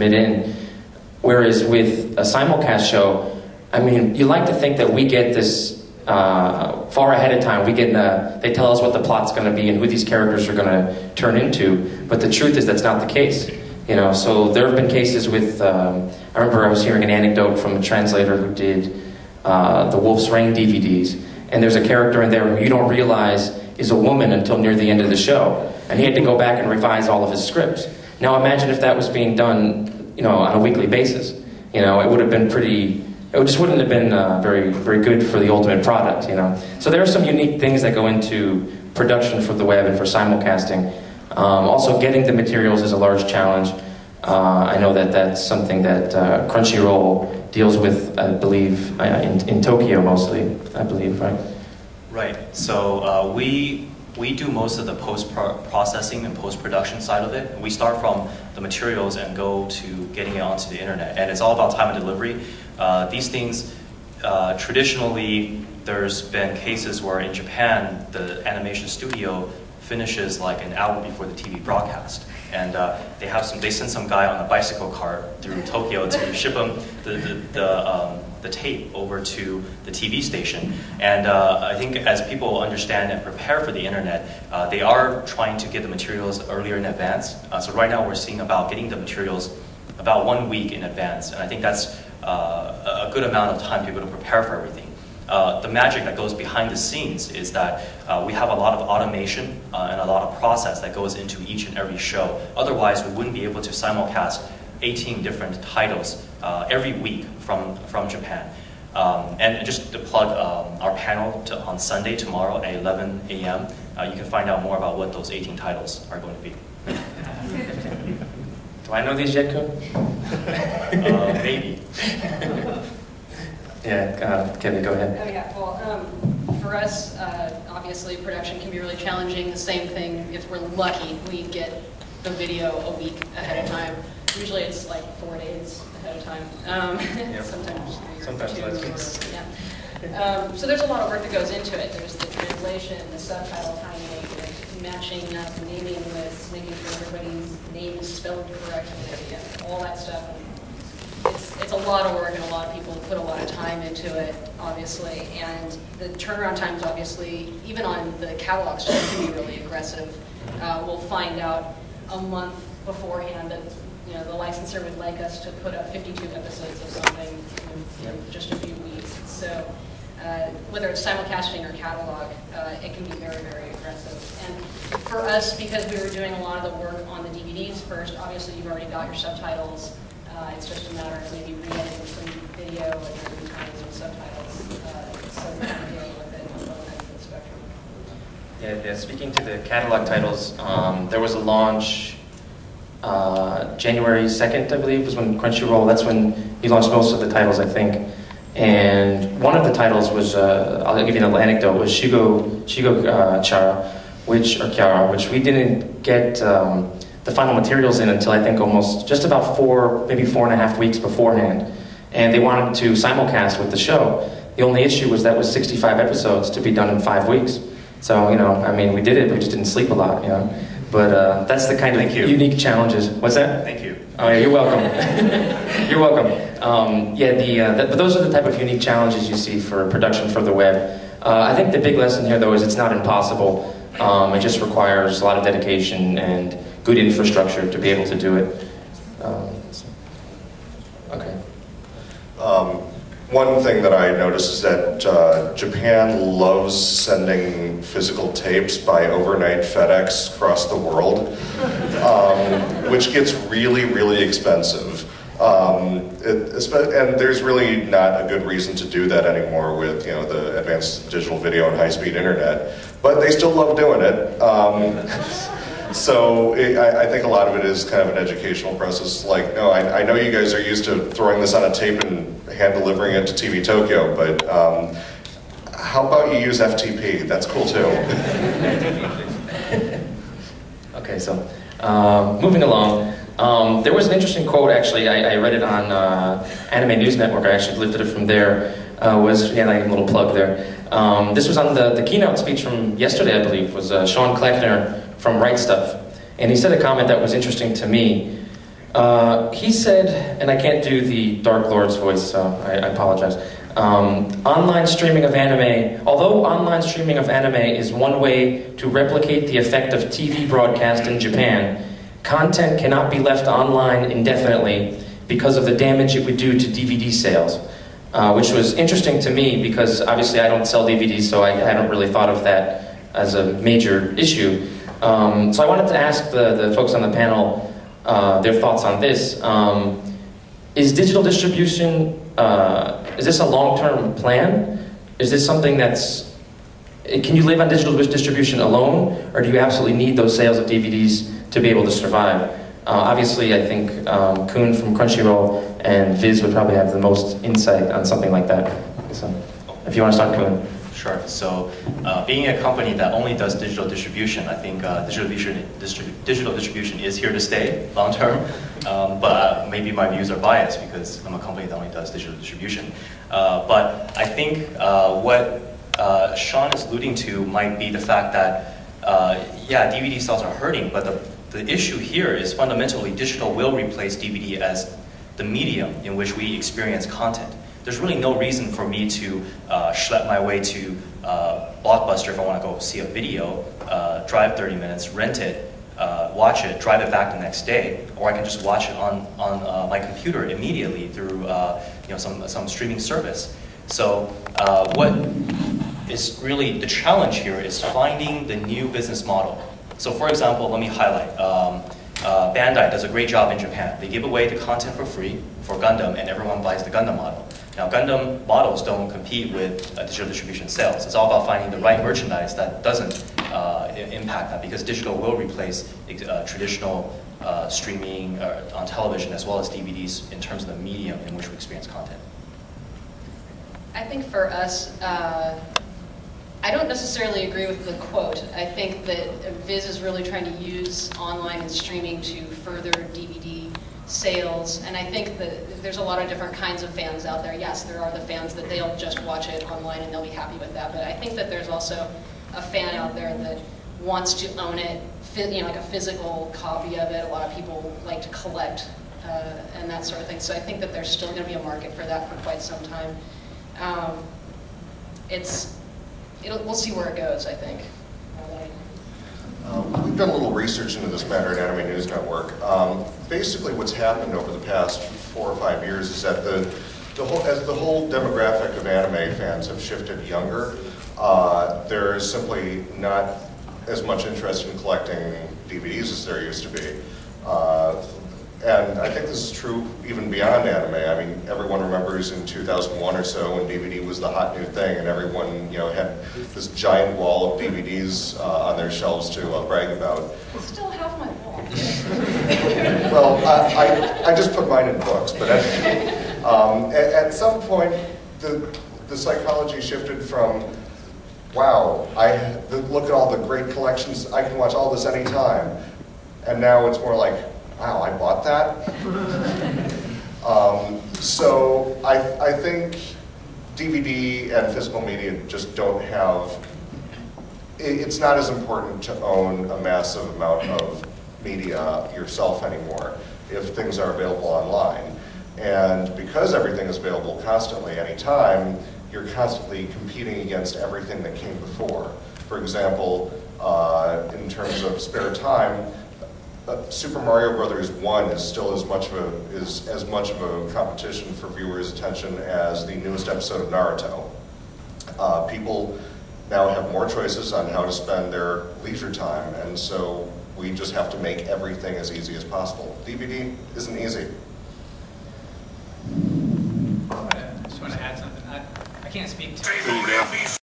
submit in. Whereas with a simulcast show, I mean, you like to think that we get this far ahead of time. We get they tell us what the plot's going to be and who these characters are going to turn into. But the truth is that's not the case. You know, so there have been cases with. I remember I was hearing an anecdote from a translator who did the Wolf's Rain DVDs, and there's a character in there who you don't realize is a woman until near the end of the show, and he had to go back and revise all of his scripts. Now imagine if that was being done, you know, on a weekly basis. You know, it would have been pretty. It just wouldn't have been very, very good for the ultimate product. You know, so there are some unique things that go into production for the web and for simulcasting. Also, getting the materials is a large challenge. I know that that's something that Crunchyroll deals with, I believe, in Tokyo mostly, I believe, right? Right. So we do most of the post-processing and post-production side of it. We start from the materials and go to getting it onto the internet. And it's all about time and delivery. These things, traditionally, there's been cases where in Japan, the animation studio finishes like an hour before the TV broadcast, and they send some guy on a bicycle cart through Tokyo to ship them the tape over to the TV station. And I think as people understand and prepare for the internet, they are trying to get the materials earlier in advance. So right now we're seeing about getting the materials about 1 week in advance, and I think that's a good amount of time to be able to prepare for everything. The magic that goes behind the scenes is that we have a lot of automation and a lot of process that goes into each and every show. Otherwise, we wouldn't be able to simulcast 18 different titles every week from Japan. And just to plug our panel on Sunday, tomorrow at 11 a.m., you can find out more about what those 18 titles are going to be. Do I know these yet, Kun? Maybe. Yeah, Kevin, go ahead. Oh yeah, well, for us, obviously production can be really challenging. The same thing, if we're lucky, we get the video a week ahead of time. Usually it's like 4 days ahead of time. Yep. Sometimes 2 less. or, yeah. So there's a lot of work that goes into it. There's the translation, the subtitle timing, matching up, naming lists, making sure everybody's name is spelled correctly, all that stuff. It's a lot of work, and a lot of people put a lot of time into it, obviously. And the turnaround times, obviously, even on the catalog stuff, can be really aggressive. We'll find out a month beforehand that the licensor would like us to put up 52 episodes of something in just a few weeks. So whether it's simulcasting or catalog, it can be very, very aggressive. And for us, because we were doing a lot of the work on the DVDs first, obviously you've already got your subtitles. It's just a matter of maybe re-editing some video and then adding some subtitles. So we're kind of dealing with it on both ends of the spectrum. Yeah, speaking to the catalog titles, there was a launch January 2nd, I believe, was when Crunchyroll, that's when he launched most of the titles, I think. And one of the titles was, I'll give you an anecdote, was Shigo Chara, Kyara, which we didn't get the final materials in until I think almost just about maybe 4.5 weeks beforehand. And they wanted to simulcast with the show. The only issue was that was 65 episodes to be done in 5 weeks. So, I mean, we did it, we just didn't sleep a lot, But that's the kind of unique challenges. What's that? Thank you. Oh yeah, you're welcome. You're welcome. But those are the type of unique challenges you see for production for the web. I think the big lesson here, though, is it's not impossible. It just requires a lot of dedication and good infrastructure to be able to do it. Okay. One thing that I noticed is that Japan loves sending physical tapes by overnight FedEx across the world, which gets really, really expensive. And there's really not a good reason to do that anymore with the advanced digital video and high-speed internet, but they still love doing it. So I think a lot of it is kind of an educational process. Like, no, I know you guys are used to throwing this on a tape and hand delivering it to TV Tokyo, but how about you use FTP? That's cool too. Okay, so moving along. There was an interesting quote, actually. I read it on Anime News Network. I actually lifted it from there. I gave a little plug there. This was on the keynote speech from yesterday, I believe, was Sean Kleckner from Right Stuff. And he said a comment that was interesting to me. He said, and I can't do the Dark Lord's voice, so I apologize. Online streaming of anime, although online streaming of anime is one way to replicate the effect of TV broadcast in Japan, content cannot be left online indefinitely because of the damage it would do to DVD sales. Which was interesting to me because obviously I don't sell DVDs, so I hadn't really thought of that as a major issue. So I wanted to ask the folks on the panel their thoughts on this. Is digital distribution, is this a long-term plan? Is this something that's, can you live on digital distribution alone, or do you absolutely need those sales of DVDs to be able to survive? Obviously, I think Kun from Crunchyroll and Viz would probably have the most insight on something like that. So, if you want to start, Kun. Sure. So, being a company that only does digital distribution, I think digital distribution is here to stay long term. But maybe my views are biased because I'm a company that only does digital distribution. But I think what Sean is alluding to might be the fact that, yeah, DVD sales are hurting, but the issue here is fundamentally digital will replace DVD as the medium in which we experience content. There's really no reason for me to schlep my way to Blockbuster if I want to go see a video, drive 30 minutes, rent it, watch it, drive it back the next day, or I can just watch it on my computer immediately through some streaming service. So what is really the challenge here is finding the new business model. So for example, let me highlight. Bandai does a great job in Japan. They give away the content for free for Gundam, and everyone buys the Gundam model. Now, Gundam models don't compete with digital distribution sales. It's all about finding the right merchandise that doesn't impact that, because digital will replace traditional streaming on television as well as DVDs in terms of the medium in which we experience content. I think for us, I don't necessarily agree with the quote. I think that Viz is really trying to use online and streaming to further DVD sales, and I think that there's a lot of different kinds of fans out there. Yes, there are the fans that they'll just watch it online and they'll be happy with that, but I think that there's also a fan out there that wants to own it, like a physical copy of it. A lot of people like to collect and that sort of thing, so I think that there's still going to be a market for that for quite some time. We'll see where it goes, I think. We've done a little research into this matter at Anime News Network. Basically what's happened over the past 4 or 5 years is that as the whole demographic of anime fans have shifted younger, there is simply not as much interest in collecting DVDs as there used to be. And I think this is true even beyond anime. I mean, everyone remembers in 2001 or so when DVD was the hot new thing, and everyone, had this giant wall of DVDs on their shelves to brag about. I still have my wall. Well, I just put mine in books, but at some point, the psychology shifted from, wow, look at all the great collections, I can watch all this anytime, and now it's more like, wow, I bought that? So I think DVD and physical media just don't have, it's not as important to own a massive amount of media yourself anymore if things are available online. And because everything is available constantly, anytime, you're constantly competing against everything that came before. For example, in terms of spare time, Super Mario Brothers 1 is still as much of a competition for viewers' attention as the newest episode of Naruto. People now have more choices on how to spend their leisure time, and so we just have to make everything as easy as possible. DVD isn't easy. I just want to add something. I can't speak to